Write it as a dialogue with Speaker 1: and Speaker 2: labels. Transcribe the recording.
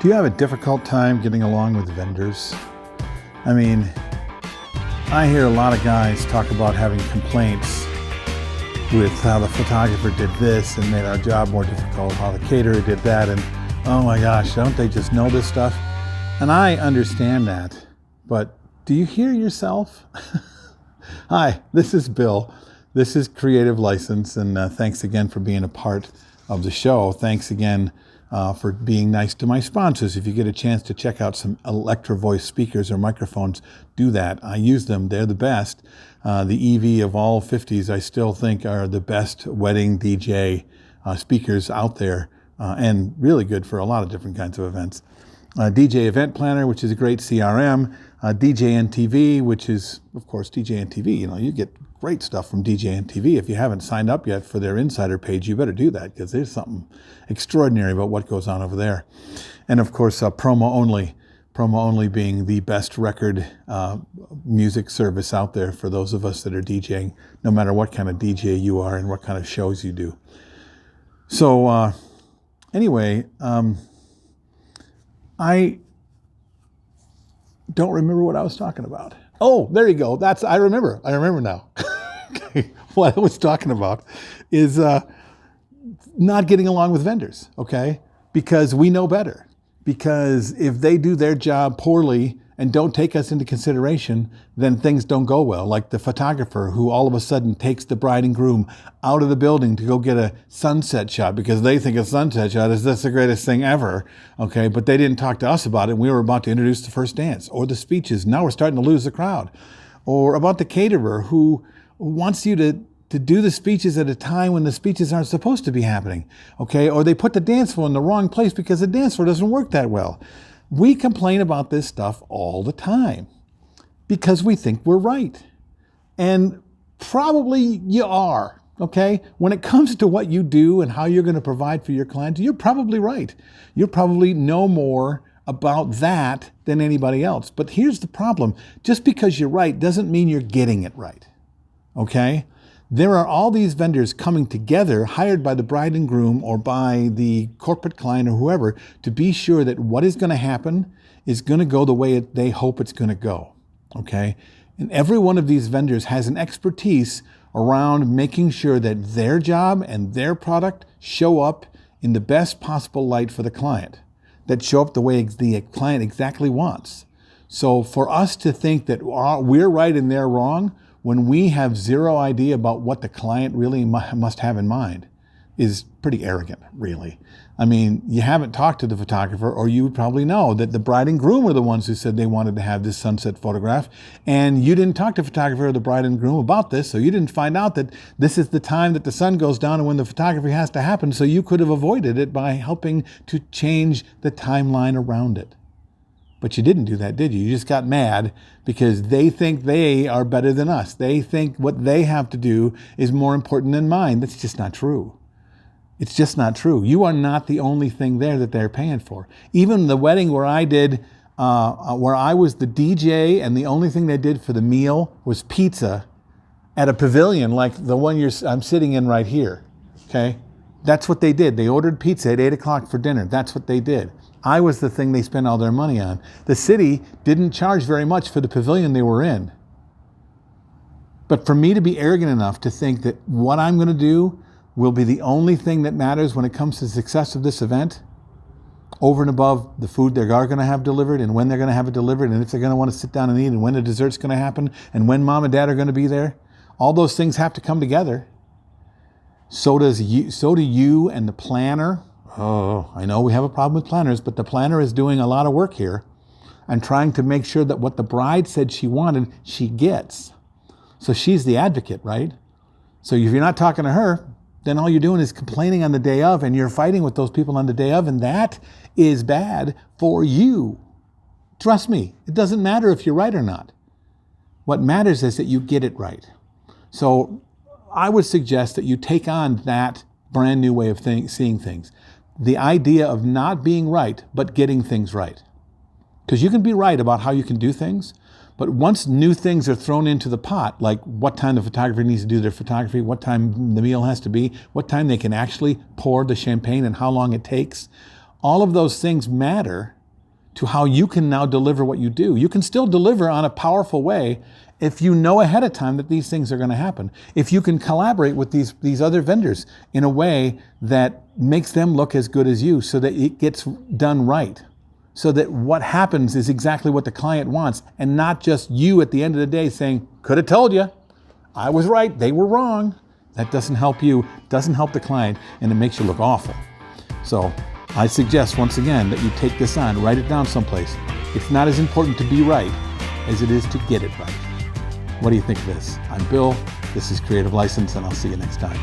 Speaker 1: Do you have a difficult time getting along with vendors? I mean, I hear a lot of guys talk about having complaints with how the photographer did this and made our job more difficult, how the caterer did that, and oh my gosh, don't they just know this stuff? And I understand that, but do you hear yourself? Hi, this is Bill. This is Creative License, and thanks again for being a part of the show. Thanks again for being nice to my sponsors. If you get a chance to check out some Electro Voice speakers or microphones, do that. I use them. They're the best. The EV of all 50s, I still think, are the best wedding DJ speakers out there, and really good for a lot of different kinds of events. DJ Event Planner, which is a great CRM. DJN-TV, which is, of course, DJN-TV. You know, you get great stuff from DJN-TV. If you haven't signed up yet for their insider page, you better do that, because there's something extraordinary about what goes on over there. And of course, Promo Only being the best record music service out there for those of us that are DJing, no matter what kind of DJ you are and what kind of shows you do. So anyway, I don't remember what I was talking about. Oh, there you go. I remember now. Okay. What I was talking about is not getting along with vendors, okay? Because we know better. Because if they do their job poorly and don't take us into consideration, then things don't go well. Like the photographer who all of a sudden takes the bride and groom out of the building to go get a sunset shot because they think a sunset shot is the greatest thing ever, okay? But they didn't talk to us about it. We were about to introduce the first dance or the speeches. Now we're starting to lose the crowd. Or about the caterer who wants you to do the speeches at a time when the speeches aren't supposed to be happening, okay? Or they put the dance floor in the wrong place because the dance floor doesn't work that well. We complain about this stuff all the time because we think we're right. And probably you are, okay? When it comes to what you do and how you're going to provide for your clients, you're probably right. You probably know more about that than anybody else. But here's the problem. Just because you're right doesn't mean you're getting it right, okay? There are all these vendors coming together, hired by the bride and groom or by the corporate client or whoever, to be sure that what is going to happen is going to go the way they hope it's going to go, okay? And every one of these vendors has an expertise around making sure that their job and their product show up in the best possible light for the client, that show up the way the client exactly wants. So for us to think that we're right and they're wrong, when we have zero idea about what the client really must have in mind, is pretty arrogant, really. I mean, you haven't talked to the photographer, or you would probably know that the bride and groom were the ones who said they wanted to have this sunset photograph, and you didn't talk to the photographer or the bride and groom about this, so you didn't find out that this is the time that the sun goes down and when the photography has to happen, so you could have avoided it by helping to change the timeline around it. But you didn't do that, did you? You just got mad because they think they are better than us. They think what they have to do is more important than mine. That's just not true. It's just not true. You are not the only thing there that they're paying for. Even the wedding where I was the DJ and the only thing they did for the meal was pizza at a pavilion like the one I'm sitting in right here, okay? That's what they did. They ordered pizza at 8 o'clock for dinner. That's what they did. I was the thing they spent all their money on. The city didn't charge very much for the pavilion they were in. But for me to be arrogant enough to think that what I'm going to do will be the only thing that matters when it comes to the success of this event, over and above the food they are going to have delivered and when they're going to have it delivered and if they're going to want to sit down and eat and when the dessert's going to happen and when mom and dad are going to be there, all those things have to come together. So do you and the planner. Oh, I know we have a problem with planners, but the planner is doing a lot of work here and trying to make sure that what the bride said she wanted, she gets. So she's the advocate, right? So if you're not talking to her, then all you're doing is complaining on the day of and you're fighting with those people on the day of, and that is bad for you. Trust me, it doesn't matter if you're right or not. What matters is that you get it right. So I would suggest that you take on that brand new way of seeing things. The idea of not being right, but getting things right. Because you can be right about how you can do things, but once new things are thrown into the pot, like what time the photographer needs to do their photography, what time the meal has to be, what time they can actually pour the champagne and how long it takes, All of those things matter to how you can now deliver what you do. You can still deliver on a powerful way if you know ahead of time that these things are going to happen. If you can collaborate with these other vendors in a way that makes them look as good as you so that it gets done right. So that what happens is exactly what the client wants and not just you at the end of the day saying, could have told you, I was right, they were wrong. That doesn't help you, doesn't help the client, and it makes you look awful. So I suggest, once again, that you take this on, write it down someplace. It's not as important to be right as it is to get it right. What do you think of this? I'm Bill, this is Creative License, and I'll see you next time.